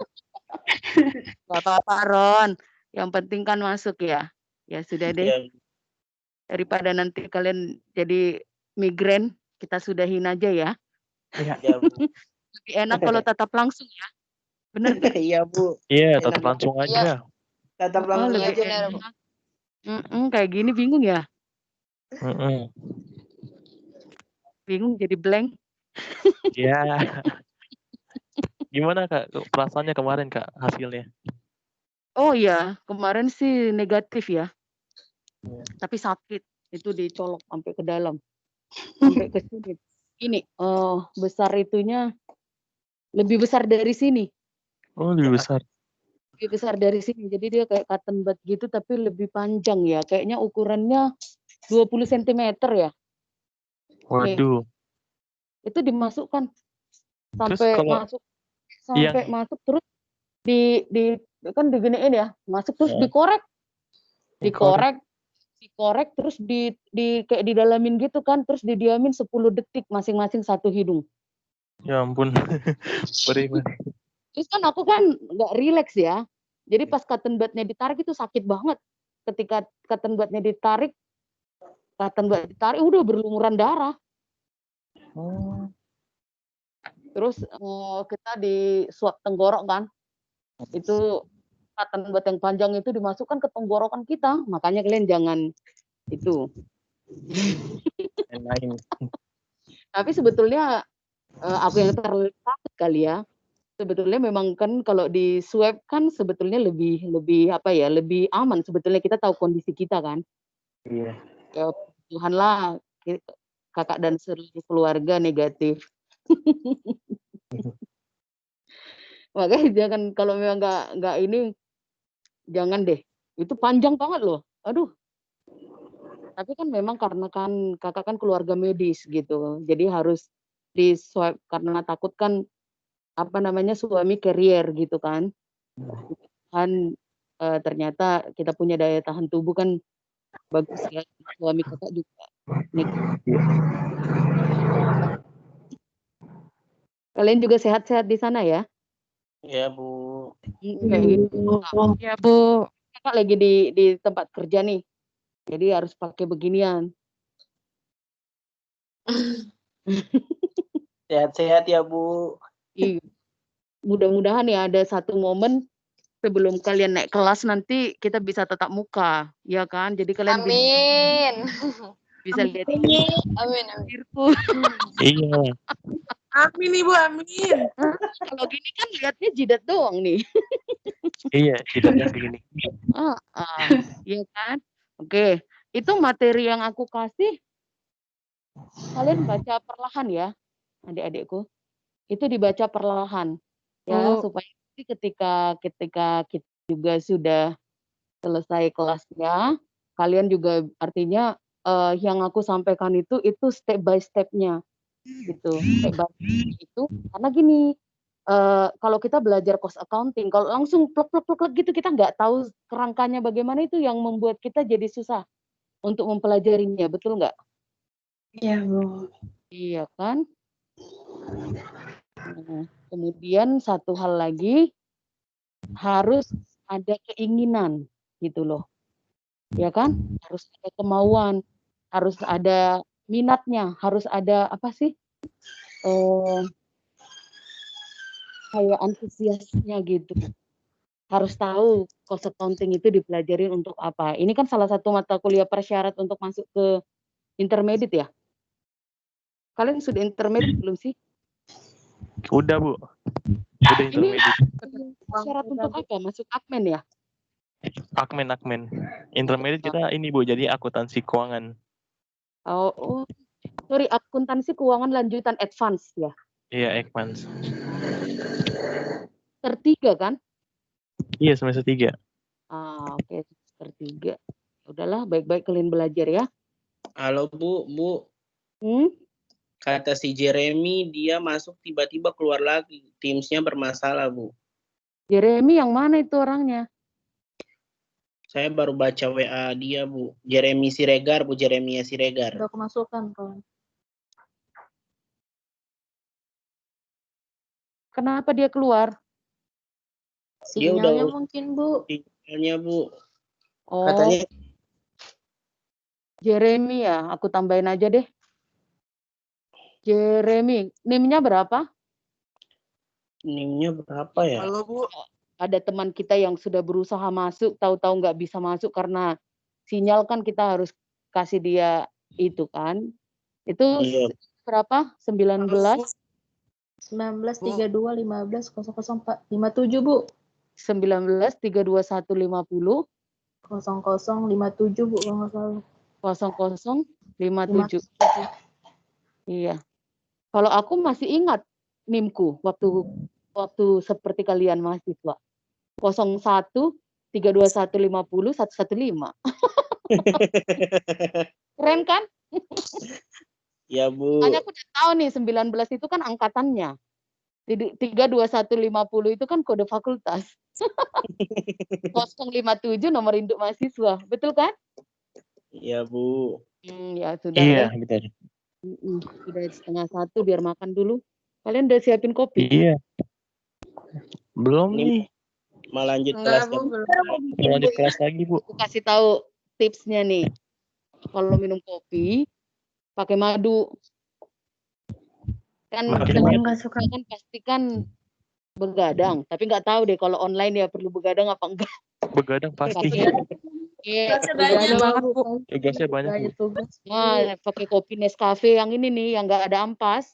Gak apa-apa Ron. Yang penting kan masuk ya. Ya sudah deh. Ya, Daripada nanti kalian jadi migrain, kita sudahin aja ya. ya Bu. Lebih enak kalau tatap langsung ya. Bener gak? Iya Bu. Iya, Enak tetap langsung Iya. aja. Tetap Oh, langsung lebih aja. enak. Kayak gini bingung ya? Mm-mm. Bingung jadi blank. Ya. Gimana Kak perasaannya kemarin Kak hasilnya? Oh iya, kemarin sih negatif ya. Iya. Tapi sakit. Itu dicolok sampai ke dalam. Sampai ke sini. Ini besar itunya lebih besar dari sini. Oh, lebih besar. Lebih besar dari sini. Jadi dia kayak cotton bud gitu tapi lebih panjang ya. Kayaknya ukurannya 20 cm ya. Waduh. Itu dimasukkan Terus sampai kalau masuk terus di kan diginiin ya. Masuk terus dikorek terus di kayak didalamin gitu kan, terus didiamin 10 detik masing-masing satu hidung. Ya ampun. Beriman. Terus kan aku kan nggak rileks ya. Jadi pas cotton budnya ditarik itu sakit banget. Ketika cotton budnya ditarik udah berlumuran darah. Terus kita di swab tenggorok kan. Itu cotton bud yang panjang itu dimasukkan ke tenggorokan kita. Makanya kalian jangan itu. Lain. Tapi sebetulnya aku yang terlalu takut kali ya. Sebetulnya memang kan kalau di swab kan sebetulnya lebih apa ya, lebih aman sebetulnya, kita tahu kondisi kita kan. Iya. Ya Tuhan lah, kakak dan seluruh keluarga negatif. Makanya jangan, kalau memang nggak ini, jangan deh. Itu panjang banget loh. Aduh. Tapi kan memang karena kan kakak kan keluarga medis gitu. Jadi harus di swab karena takut kan suami carrier gitu kan. Kan ternyata kita punya daya tahan tubuh kan bagus ya. Suami kakak juga negatif. Kalian juga sehat-sehat di sana ya? Iya Bu. Kayak gitu. Ya Bu. Kakak lagi di tempat kerja nih. Jadi harus pakai beginian. Sehat-sehat ya Bu. Iya. Mudah-mudahan ya ada satu momen sebelum kalian naik kelas nanti kita bisa tatap muka, ya kan? Jadi kalian bisa lihat ini. Amin. Iya. Amin Ibu, amin. Kalau gini kan lihatnya jidat doang nih. Iya, jidatnya begini. Iya kan? Oke, itu materi yang aku kasih. Kalian baca perlahan ya, adik-adikku. Itu dibaca perlahan ya, supaya ketika kita juga sudah selesai kelasnya, kalian juga artinya yang aku sampaikan itu step by step-nya. gitu. Kayak budget itu karena gini, kalau kita belajar cost accounting, kalau langsung plek gitu kita nggak tahu kerangkanya bagaimana, itu yang membuat kita jadi susah untuk mempelajarinya, betul nggak? Iya, Bu. Iya kan? Kemudian satu hal lagi, harus ada keinginan gitu loh. Ya kan? Harus ada kemauan, harus ada minatnya, harus ada apa sih? Kayak antusiasnya gitu. Harus tahu cost accounting itu dipelajarin untuk apa. Ini kan salah satu mata kuliah persyarat untuk masuk ke intermediate ya. Kalian sudah intermediate belum sih? Udah, Bu. Udah Ini intermediate. syarat untuk apa? Masuk admin ya? Akmen. Intermediate kita ini, Bu, jadi akuntansi keuangan. Oh, sorry, akuntansi keuangan lanjutan advance ya. Iya, advance. Tertiga kan? Iya, semester 3. Oke, semester 3. Udahlah, baik-baik kalian belajar ya. Halo Bu. Kata si Jeremy dia masuk tiba-tiba keluar lagi. Teamsnya bermasalah, Bu. Jeremy yang mana itu orangnya? Saya baru baca WA dia, Bu. Jeremy Siregar, Bu. Jeremia Siregar. Udah kemasukan, kawan. Kenapa dia keluar? Sinyalnya mungkin, Bu. Sinyalnya, Bu. Oh, Katanya Jeremy ya, aku tambahin aja deh. Jeremy, NIM-nya berapa? NIM-nya berapa ya? Halo, Bu. Ada teman kita yang sudah berusaha masuk, tahu-tahu nggak bisa masuk karena sinyal kan kita harus kasih dia itu kan. Itu Iya. berapa? 19? 19 32 15 004 57, Bu. 19 321 50 0057, Bu, kalau nggak salah. 0057. Iya. Kalau aku masih ingat NIM-ku waktu seperti kalian mahasiswa. 01 321 50 115. Keren kan? Ya, Bu. Makanya aku udah tahu nih 19 itu kan angkatannya. 32150 itu kan kode fakultas. 057 nomor induk mahasiswa. Betul kan? Iya, Bu. Ya sudah. Iya, betul. Sudah 1:30 biar makan dulu. Kalian udah siapin kopi? Iya. Belum nih. Mau lanjut kelas. Bu. Mau lanjut kelas lagi, Bu. Aku kasih tahu tipsnya nih. Kalau minum kopi, pakai madu. Kan Nggak suka. kan pastikan begadang, tapi nggak tahu deh kalau online ya perlu begadang apa enggak. Begadang pasti. Tugasnya banget, Bu. Tugasnya banyak, Bu. Nah, pakai kopi Nescafe yang ini nih, yang nggak ada ampas.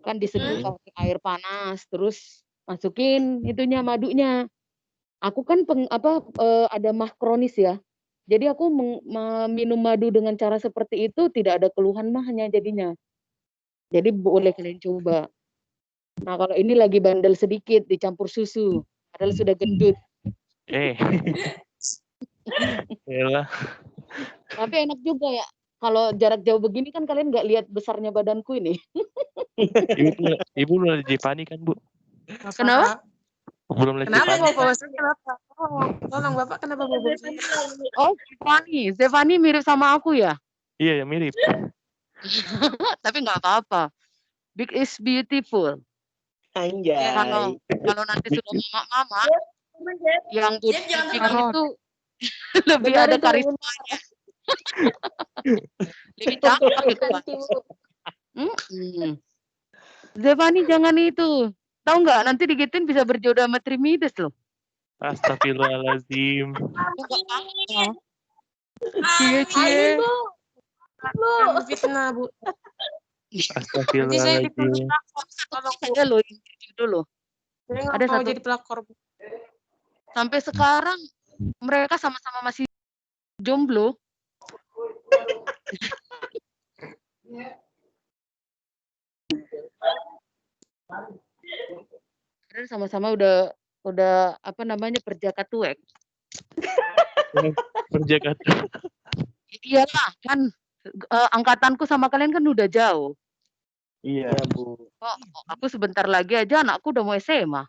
Kan diseduh pakai air panas, terus masukin itunya madunya. Aku kan ada mah kronis ya. Jadi aku minum madu dengan cara seperti itu tidak ada keluhan mahnya jadinya. Jadi boleh kalian coba. Nah, kalau ini lagi bandel sedikit dicampur susu, padahal sudah gendut. Yalah. Tapi enak juga ya. Kalau jarak jauh begini kan kalian nggak lihat besarnya badanku ini. Ibu belum Jepani kan, Bu? Kenapa? Belum lagi. Kenapa Bapak? Kenapa? Tolong Bapak, kenapa Bapak? Oh, Stefani mirip sama aku ya? Iya, ya mirip. Tapi nggak apa-apa. Big is beautiful. Anjay. Kalau nanti sudah mama-mama, yang big itu lebih ada karismanya. Lebih cakep gitu. Stefani jangan itu. Tahu nggak, nanti digituin bisa berjodoh sama Trimides loh. Astagfirullahaladzim. Cie. Bu, fitnah, Bu. Astagfirullahaladzim. Saya loh dulu. Ada satu jadi pelakor, Bu. Sampai sekarang mereka sama-sama masih jomblo. Karena sama-sama udah apa namanya perjaka tuek. Perjaka tuek. Iyalah kan angkatanku sama kalian kan udah jauh. Iya. Ya, Bu. Oh, aku sebentar lagi aja anakku udah mau SMA.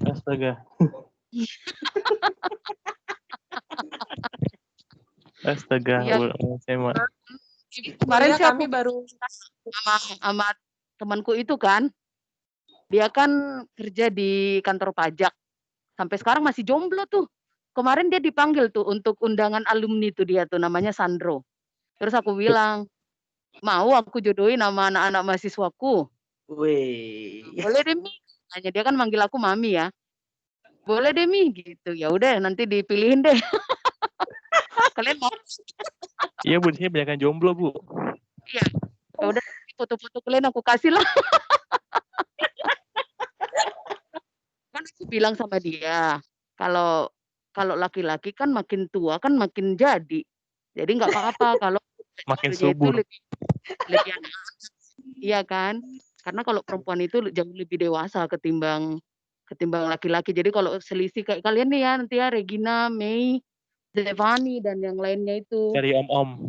Astaga. Astaga, Iya. SMA. Kemarin Iya, sih kami aku baru sama temanku itu kan, dia kan kerja di kantor pajak. Sampai sekarang masih jomblo tuh. Kemarin dia dipanggil tuh untuk undangan alumni tuh dia tuh namanya Sandro. Terus aku bilang, mau aku jodohin sama anak-anak mahasiswaku. Wih. Boleh deh Mi. Hanya dia kan manggil aku Mami ya. Boleh deh Mi gitu. Ya udah nanti dipilihin deh. Kalian mau? Iya, Bu, di sini banyak yang jomblo, Bu. Iya. Ya udah foto-foto kalian aku kasih lah. Kan aku bilang sama dia, kalau laki-laki kan makin tua kan makin jadi. Jadi nggak apa-apa kalau Makin jodohnya itu subur. lebih anak. Iya kan? Karena kalau perempuan itu jauh lebih dewasa ketimbang laki-laki. Jadi kalau selisih kayak kalian nih ya nanti ya Regina, Mei, Devani dan yang lainnya itu. Cari om-om.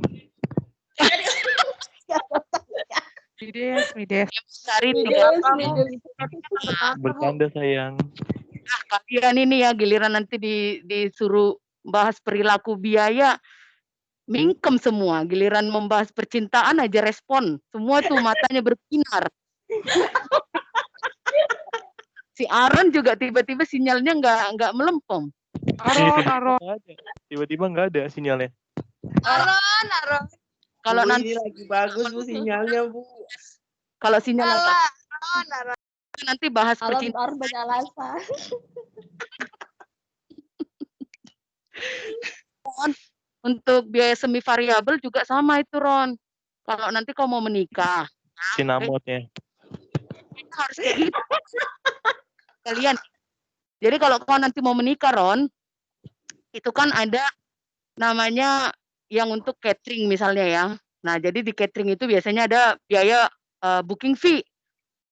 Mides. Cari Bercanda, sayang. kalian ini ya giliran nanti disuruh bahas perilaku biaya mingkem semua. Giliran membahas percintaan aja respon. Semua tuh matanya berkinar. Si Aaron juga tiba-tiba sinyalnya nggak melempem. Aron. Tiba-tiba nggak ada sinyalnya. Aron. Kalau Bu, nanti ini lagi bagus Bu sinyalnya, Bu. kalau sinyal Aron. nanti bahas Kalau percintaan harus banyak alasan. untuk biaya semi variabel juga sama itu Ron. Kalau nanti kau mau menikah, Sinamotnya. harus kayak gitu. Kalian. Jadi kalau kau nanti mau menikah Ron, itu kan ada namanya yang untuk catering misalnya ya. Nah, jadi di catering itu biasanya ada biaya booking fee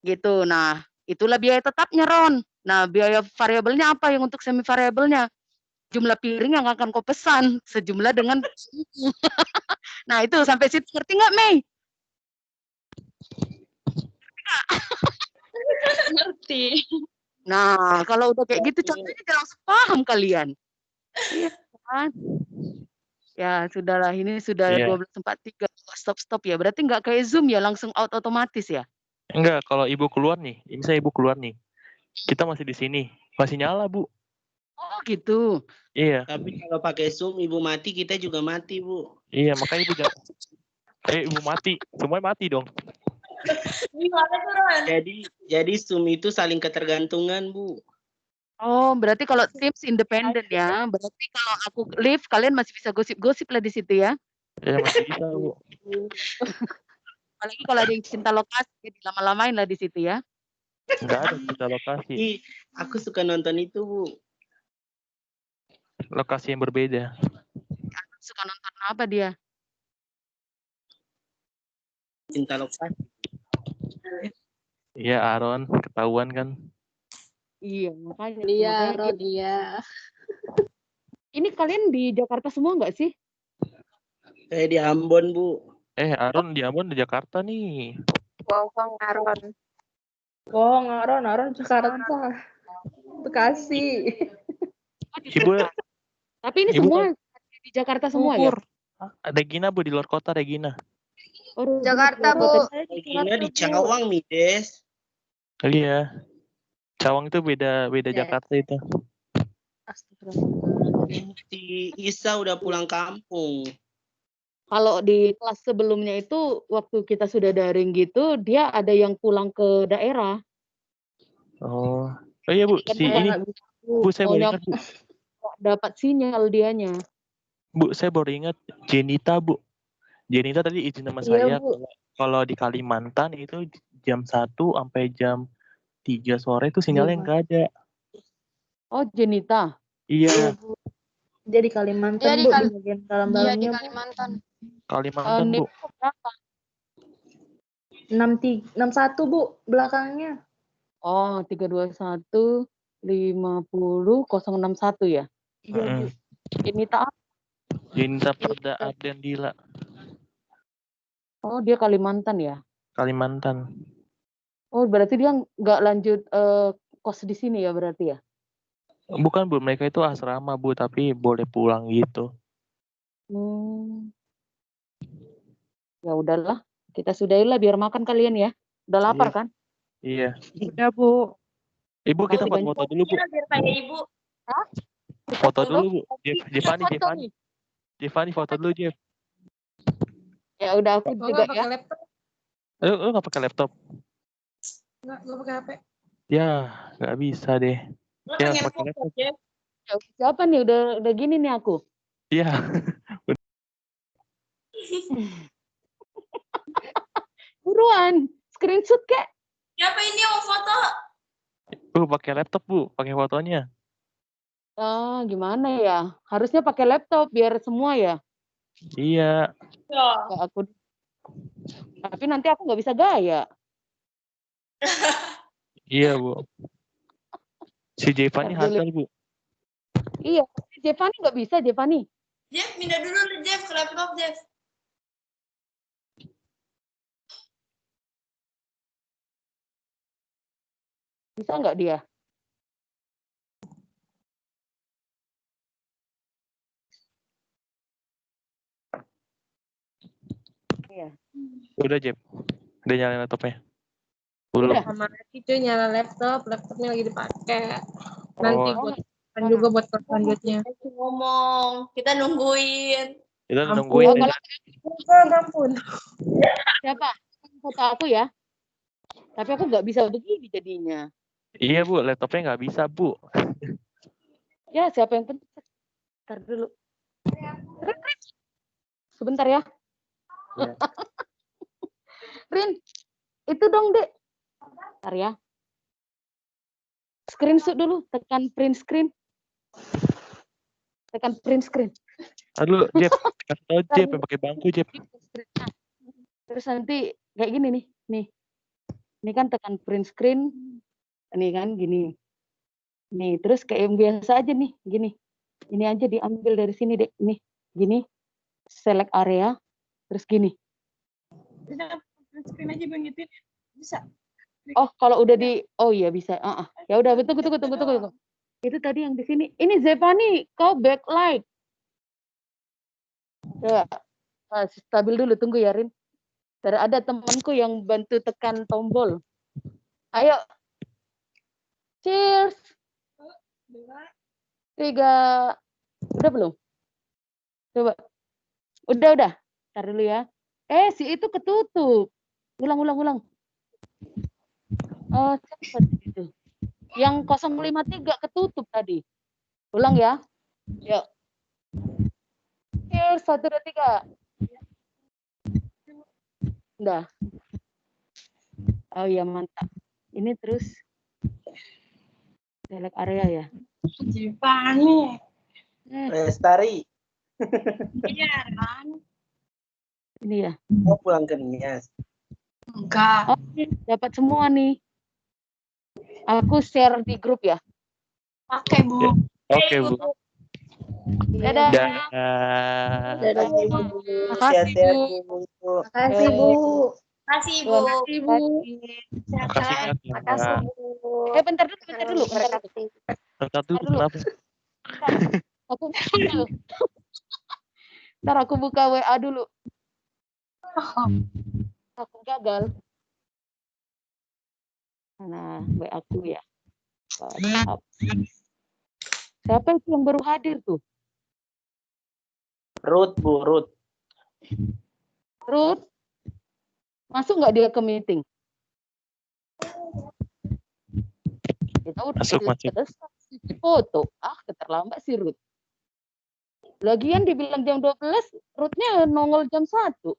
gitu. Nah, itulah biaya tetapnya Ron. Nah, biaya variabelnya apa yang untuk semi variabelnya? Jumlah piring yang akan kau pesan sejumlah dengan nah, itu sampai situ ngerti nggak, Mei? Ngerti. Nah, kalau udah kayak gitu contohnya udah langsung paham kalian. Iya kan? Ya, sudahlah ini sudah Iya. 12.43 stop ya. Berarti nggak kayak Zoom ya langsung out otomatis ya? Enggak, kalau ibu keluar nih, misalnya ibu keluar nih, kita masih di sini, masih nyala, Bu. Oh, gitu. Iya, Tapi kalau pakai Zoom ibu mati, kita juga mati, Bu. iya, makanya ibu jangan. Ibu mati, semuanya mati dong. Jadi Zoom itu saling ketergantungan, Bu. Oh, berarti kalau Teams independen ya. Berarti kalau aku live, kalian masih bisa gosip-gosip lah di situ ya. Ya masih bisa, Bu. Apalagi kalau ada yang cinta lokasi, jadi lama-lamain lah di situ ya. Enggak ada kita lokasi, Ih, aku suka nonton itu, Bu. lokasi yang berbeda. Suka nonton apa dia? Cinta lokasi. Iya, Aaron, ketahuan kan. Iya, makanya. Iya, makanya Ron, iya. ini kalian di Jakarta semua nggak sih? Saya di Ambon, Bu. Aaron di Ambon di Jakarta nih. Bohong, Aron. Bohong, Aron Jakarta. Bekasi. Ibu, Tapi ini Ibu semua di Jakarta semua ya? Regina, Bu, di luar kota, Regina. Oh, Jakarta, Bu. Regina di Cawang, Mides. Iya. Cawang itu beda Ya. Jakarta itu. Si Isa udah pulang kampung. Kalau di kelas sebelumnya itu waktu kita sudah daring gitu, dia ada yang pulang ke daerah. Oh iya, Bu, si ini, Bu, saya baru ingat, Bu. Dapat sinyal dianya. Bu, saya baru ingat Jenita, Bu. Jenita tadi izin sama saya kalau di Kalimantan itu jam 1 sampai jam 3 sore itu sinyalnya nggak ada. Oh, Jenita. Iya, Dia di Kalimantan, Dia di Bu, Kal- di bagian Iya, dalam-dalamnya, di Bu. Kalimantan. Kalimantan, Bu. Nipah berapa? 61, Bu, belakangnya. Oh, 321 50 061 ya. Iya, Bu. Jenita apa? Jenita Perda Arden Dila. Oh, dia Kalimantan ya. Kalimantan. Oh, berarti dia nggak lanjut kos di sini ya berarti ya? Bukan Bu, mereka itu asrama Bu, tapi boleh pulang gitu. Ya udahlah, kita sudahilah biar makan kalian ya. Udah lapar kan? Iya. Udah, Bu. Ibu kita Makasih foto-foto dulu Bu. biar kayak ibu. Foto dulu Bu. Foto Jevani foto dulu Jev. Ya udah aku Kok juga nggak ya. pakai laptop? Lu nggak pakai laptop? Nggak pakai HP. Ya, nggak bisa deh. Lo Ya, pengen pakai foto, laptop. Jeff? Ya, siapa nih udah gini nih aku. Iya. Buruan, screenshot kek. Siapa ini yang mau foto? Pakai laptop Bu, pakai fotonya. Ah, gimana ya? Harusnya pakai laptop biar semua ya. Iya. Kayak aku. Tapi nanti aku nggak bisa gaya. Iya Bu. Si Jevani Ntar dulu. hasil Bu. Iya, Jevani nggak bisa, Jevani. Jeff, pindah dulu Jeff ke laptop Jeff. Bisa nggak dia? Iya. Udah Jev. Udah nyalain laptopnya. Belum. Udah. Sama lagi cuy, nyala laptopnya lagi dipakai. Nanti Oh, buat juga buat kelas selanjutnya. Ngomong, kita nungguin. kita Ampun. nungguin. Oh, kalau Ampun. siapa? Foto aku ya. Tapi aku nggak bisa begini jadinya. Iya Bu, laptopnya nggak bisa Bu. Ya, siapa yang pencet? Ntar dulu. Sebentar ya. Iya. Rin, itu dong, Dek. Ntar ya. Screenshot dulu, tekan print screen. Tekan print screen. Aduh, Jeff. Kasih tau Jeff, yang pakai bangku Jeff. Terus nanti kayak gini nih. Nih. Ini kan tekan print screen. Ini kan gini. Nih, terus kayak yang biasa aja nih. Gini. Ini aja diambil dari sini, Dek. Nih, gini. Select area. Terus gini. Screen aja Bang Gitin. Bisa. Oh, kalau udah oh iya bisa. Ya udah, tunggu. Itu tadi yang di sini. Ini Zevani, kau backlight. Ya, stabil dulu, tunggu ya, Rin. Ada temanku yang bantu tekan tombol. Ayo. Cheers. 3. Udah belum? Coba. Udah. Ntar dulu ya. Si itu ketutup. Ulang. Siapa itu? Yang 053 ketutup tadi. Ulang ya. Yuk. Cheers, 1, 2, 3. Udah. Oh iya, mantap. Ini terus select area ya. Jepani. Lestari. Iya kan? Ini ya. Mau pulang ke Nias. Enggak. Oh, dapat semua nih. Aku share di grup ya. Pakai Bu. Oke Bu. Dadah. Dadah Ibu. Makasih, Sehat-sehat Bu. Bu. Makasih Bu. Makasih Bu. Makasih Bu. Makasih Mas. Makasih Bu. Bentar dulu. Bentar dulu, kenapa? Ntar aku buka WA dulu. Aku gagal. Nah, WA aku ya. Siapa itu yang baru hadir tuh? Ruth Bu, Ruth. Ruth? Masuk nggak dia ke meeting? Kita udah Masuk. selesai foto. Keterlambat si Ruth. Lagian dibilang jam 12, Ruth-nya nongol jam 1.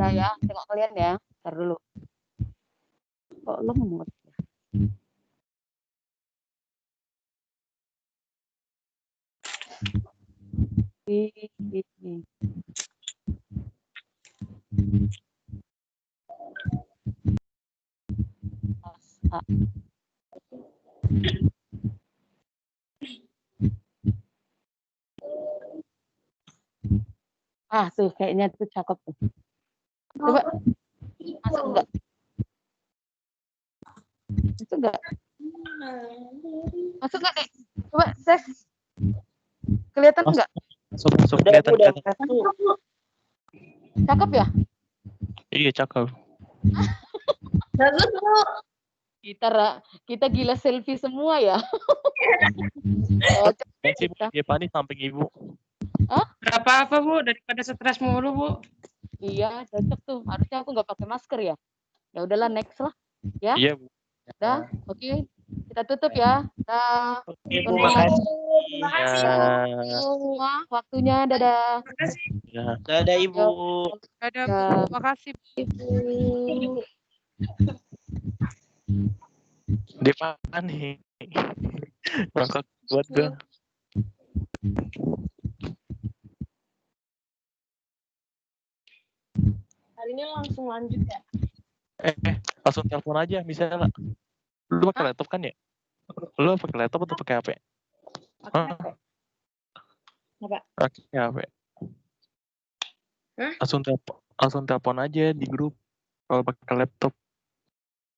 Nah ya, tengok kalian ya. Ntar dulu. Kok lemot? Ini. Ah, tuh kayaknya tuh cakep tuh. Coba masuk enggak? Masuk enggak? Masuk enggak, Dek? Coba tes. Kelihatan Masuk. enggak? Masuk Udah, kelihatan. udah masuk. Cakep ya? Iya cakep. Bagus, Bu. Kita gila selfie semua ya. Sih Bu, dia panik samping ibu. Gak apa-apa, Bu. Daripada stres mulu, Bu. Iya, cocok tuh. Harusnya aku nggak pakai masker ya. Ya udahlah, next lah. Ya, Iya Bu. udah. Oke. Kita tutup ya. Dah. Oke, Bu, makasih. Ya. Semua waktunya. Dadah. Ya. Dadah, Ibu. Ada, Ya. Bu. Makasih, Bu. Dia panik. Bangkok buat gue. Hari ini langsung lanjut ya. Langsung telepon aja misalnya. Lu pakai laptop kan ya? Lu pakai laptop atau pakai HP? Pakai HP. Apa? Pakai HP. Hah? Langsung telepon aja di grup kalau pakai laptop.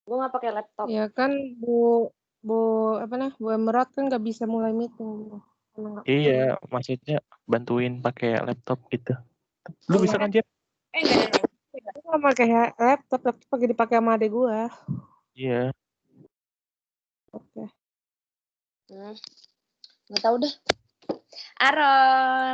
Gue nggak pakai laptop. Ya kan, Bu Emerald kan nggak bisa mulai meeting. Iya, maksudnya bantuin pakai laptop gitu. Lu bisa kan, Jep? Enggak. Aku nggak pakai laptop pakai dipakai sama adek gua. Iya. Oke. Nggak tahu deh. Aron.